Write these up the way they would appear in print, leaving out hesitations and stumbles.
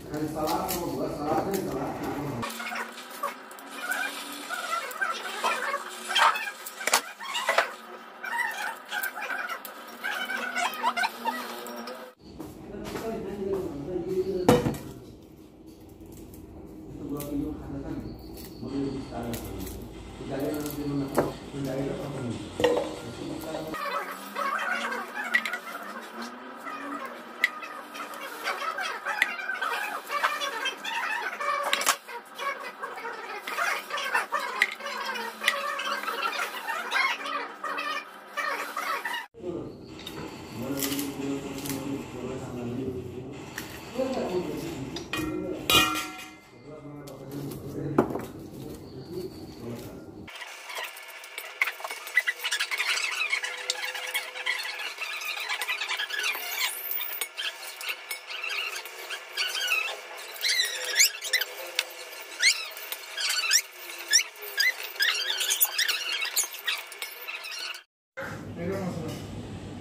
Ada salah sama gua, salah kan salah.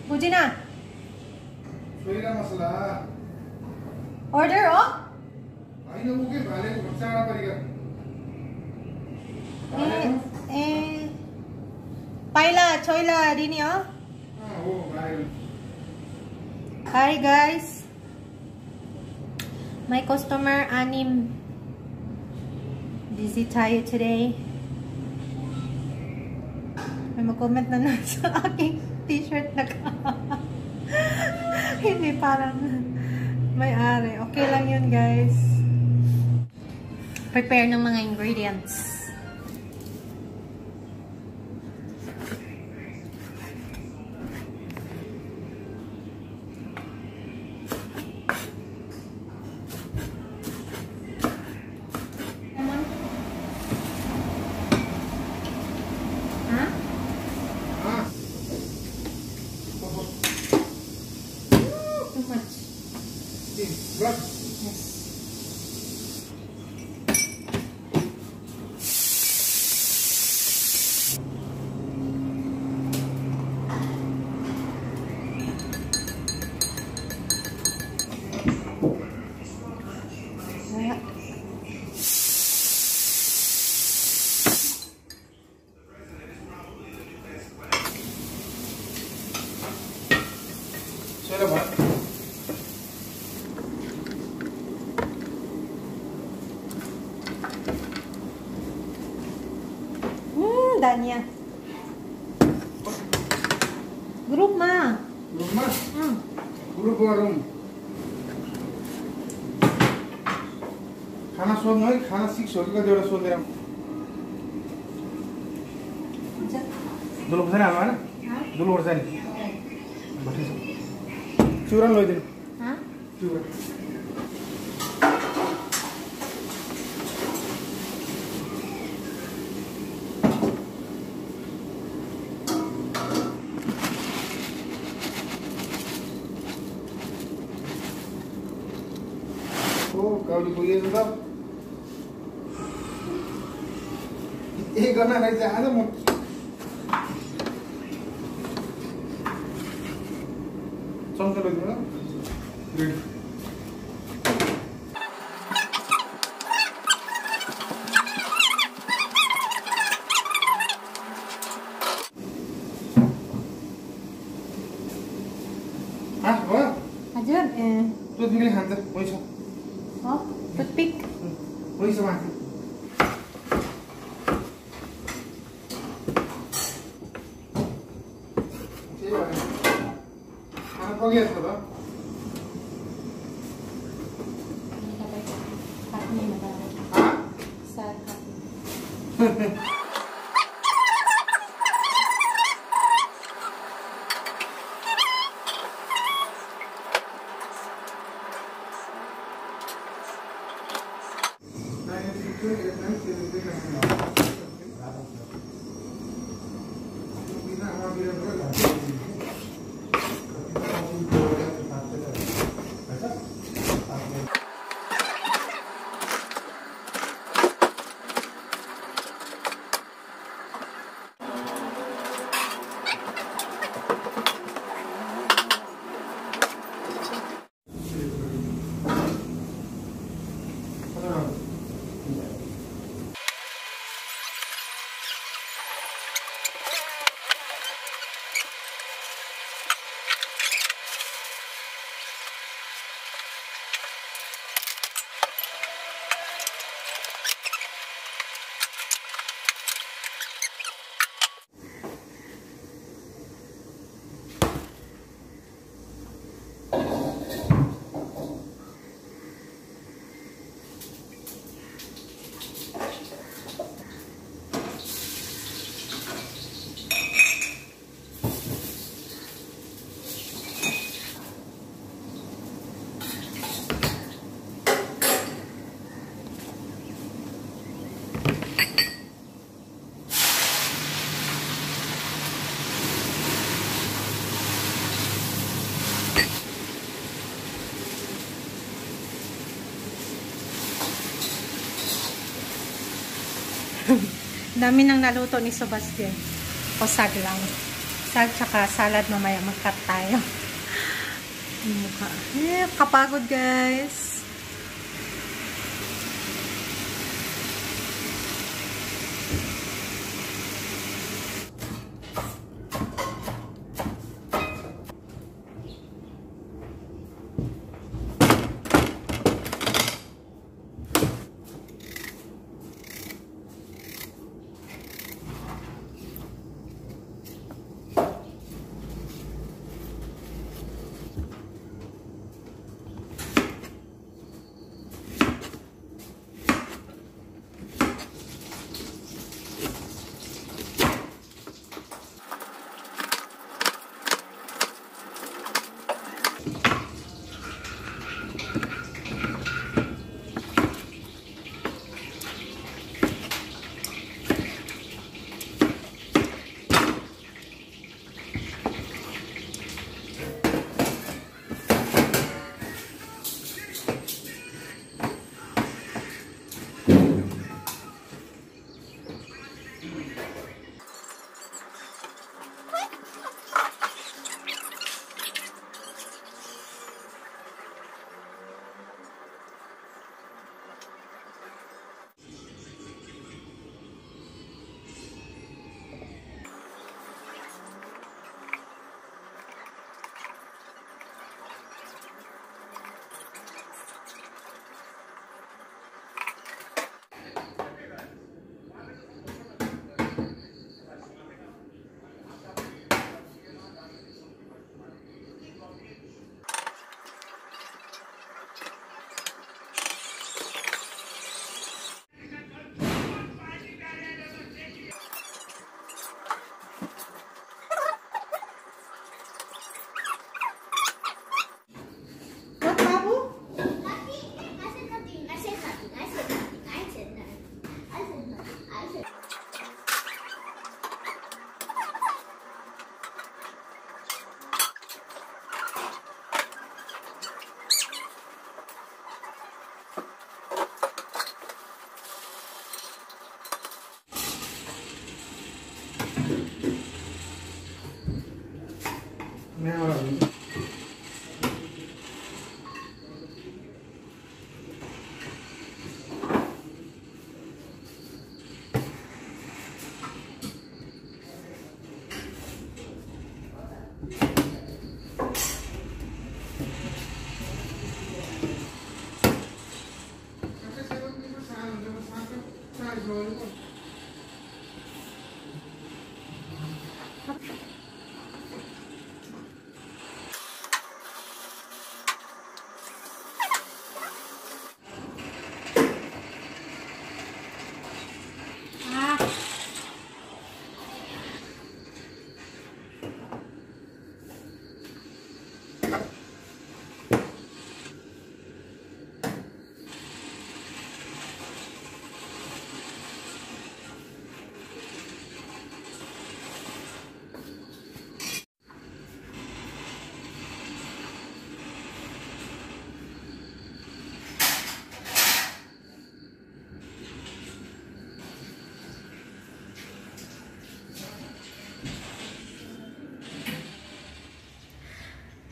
Pujina. masalah. Order oh? Ay na buke bale ko magsara pariga. Paila, choila dini oh. Oh, bye. Hi guys. My customer anim busy tayo today. May mag-comment na nun sa aking t-shirt na ka. Hindi parang may-ari. Okay lang yun guys. Prepare ng mga ingredients. What? Yes. Sudah ba? Danya. Grup ma. Grup ma? Grup warung. खाना सोध्नु है खाना सिक्स हो कि कतिवटा सोधेर दुलो खोर्सानी हाल्नु होइन दुलो खोर्सानी चिउरा लैदिनु चिउरा Kau dipulihin tuh, karena ada jahat mau, contoh lagi mana? Ah, apa? Ajar Tuh tinggal hantar, mau isap. Oh, toothpick. Mau isap mati. Mana pergi ya tuh? Hah? Dami nang naluto ni Sebastian. O sag lang. Sag tsaka salad mamaya. Mag-cut tayo. Mukha. Kapagod guys.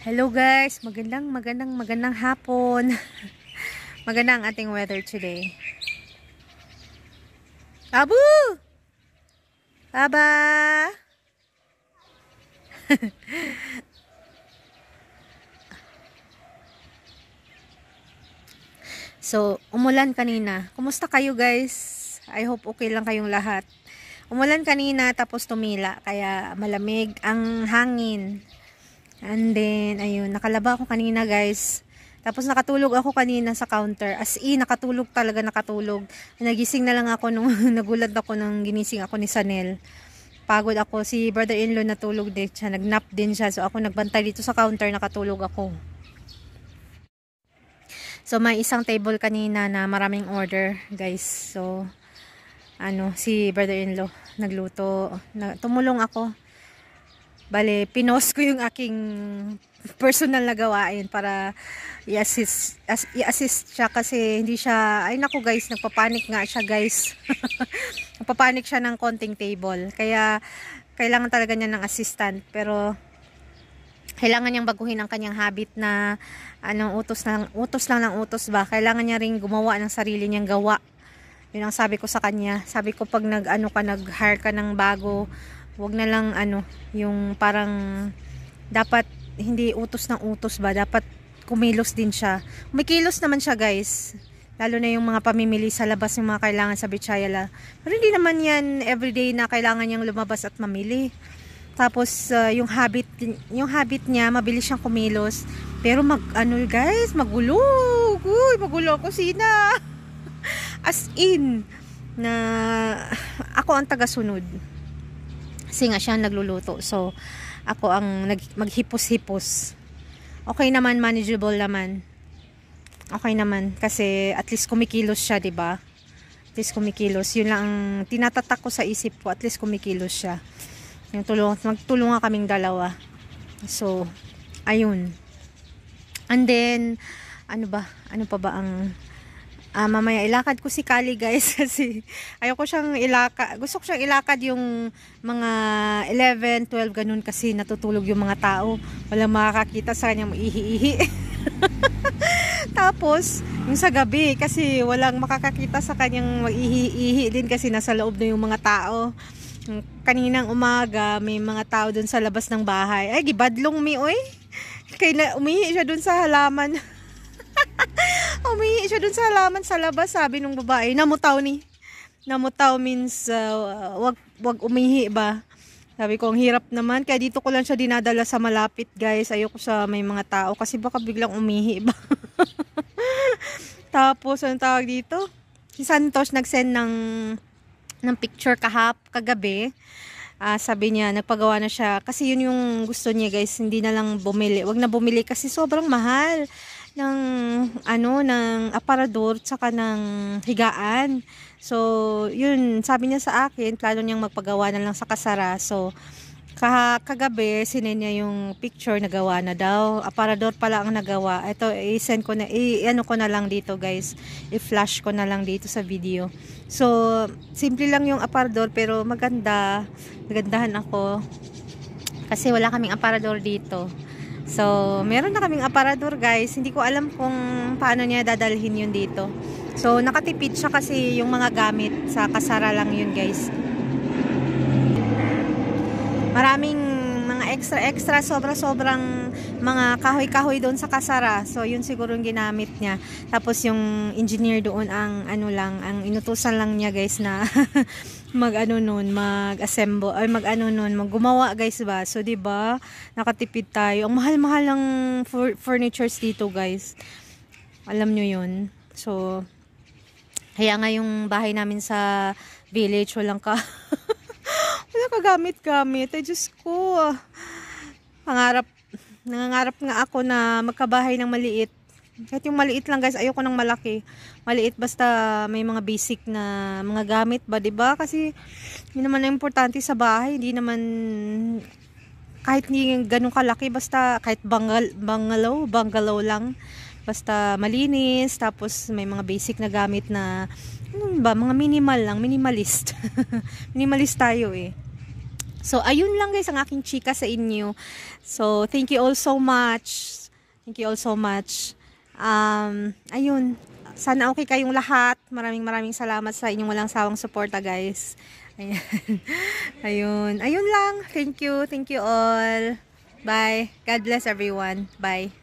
Hello guys, magandang hapon. Maganda ang ating weather today. Abu! Aba! So, umulan kanina. Kumusta kayo guys? I hope okay lang kayong lahat. Umulan kanina tapos tumila, kaya malamig ang hangin. And then, ayun, nakalaba ako kanina guys. Tapos nakatulog ako kanina sa counter. As in, nakatulog talaga, nakatulog. Nagising na lang ako nung nagulat ako nung ginising ako ni Sanel. Pagod ako. Si brother-in-law natulog din siya. Nagnap din siya. So ako nagbantay dito sa counter, nakatulog ako. So may isang table kanina na maraming order guys. So, si brother-in-law nagluto. Tumulong ako. Bale, pinost ko yung aking personal na gawain para i-assist siya kasi hindi siya, ay naku guys, nagpapanik nga siya guys. Nagpapanik siya ng konting table. Kaya, kailangan talaga niya ng assistant. Pero, kailangan niyang baguhin ang kanyang habit na, utos lang ng utos ba. Kailangan niya ring gumawa ng sarili niyang gawa. Yun ang sabi ko sa kanya. Sabi ko pag nag-hire ka ng bago, wag na lang yung parang dapat hindi utos ng utos ba. Dapat kumilos din siya. Kumikilos naman siya guys. Lalo na yung mga pamimili sa labas yung mga kailangan sa Bichayala. Pero hindi naman yan everyday na kailangan niyang lumabas at mamili. Tapos yung habit niya, mabilis siyang kumilos. Pero guys, magulo. Uy, magulo ang kusina. As in, na ako ang tagasunod. Kasi nga siya nagluluto. So, ako ang maghipos-hipos. Okay naman, manageable naman. Okay naman. Kasi at least kumikilos siya, diba? At least kumikilos. Yun lang ang tinatatak ko sa isip ko. At least kumikilos siya. Magtulungan kaming dalawa. So, ayun. And then, ano pa ba ang mamaya ilakad ko si Kali guys kasi ayoko siyang ilakad. Gusto ko siyang ilakad yung mga 11, 12 ganun kasi natutulog yung mga tao. Walang makakakita sa kanya ihi-ihi. Tapos, yung sa gabi kasi walang makakakita sa kanyang ihi-ihi din kasi nasa loob na yung mga tao. Kaninang umaga, may mga tao dun sa labas ng bahay. Ay, gibadlong mi, oy. Kaya umihi siya dun sa halaman. Umihi siya dun sa halaman sa labas, sabi nung babae. Namutaw ni. Namutaw means wag umihi ba. Sabi ko, ang hirap naman. Kaya dito ko lang siya dinadala sa malapit, guys. Ayoko sa may mga tao kasi baka biglang umihi ba. Tapos, anong tawag dito? Si Santos nagsend ng picture kagabi. Sabi niya, nagpagawa na siya. Kasi yun yung gusto niya, guys. Hindi na lang bumili. Wag na bumili kasi sobrang mahal ng aparador tsaka ng higaan. So, yun, sabi niya sa akin, plano niyang magpagawa na lang sa kasara. So, kagabi, sinend niya yung picture, nagawa na daw. Aparador pala ang nagawa. Ito, i-send ko na, ko na lang dito, guys. I-flash ko na lang dito sa video. So, simple lang yung aparador, pero maganda. Nagandahan ako. Kasi wala kaming aparador dito. So, meron na kaming aparador guys. Hindi ko alam kung paano niya dadalhin yun dito. So, nakatipid siya kasi yung mga gamit sa kasara lang yun guys. Maraming mga extra, sobrang mga kahoy-kahoy doon sa kasara. So, yun siguro yung ginamit niya. Tapos yung engineer doon ang ang inutusan lang niya guys na mag-assemble ay maggumawa guys ba. So 'di ba? Nakatipid tayo. Ang mahal-mahal ng furnitures dito, guys. Alam nyo 'yun. So kaya nga yung bahay namin sa village wala kagamit-gamit. Ay Diyos ko. Nangangarap nga ako na magkabahay ng maliit. Kahit yung maliit lang guys, ayoko ng malaki. Maliit basta may mga basic na mga gamit ba, 'di ba? Kasi yun naman ang importante sa bahay, hindi naman kahit hindi ganun kalaki, basta kahit bungalow lang. Basta malinis, tapos may mga basic na gamit na mga minimal lang, minimalist. Minimalist tayo eh. So ayun lang guys ang aking chika sa inyo. So thank you all so much. Thank you all so much. Ayun, sana okay kayong lahat. Maraming salamat sa inyong walang sawang suporta guys. Ayan. Ayun lang. Thank you all. Bye. God bless everyone. Bye.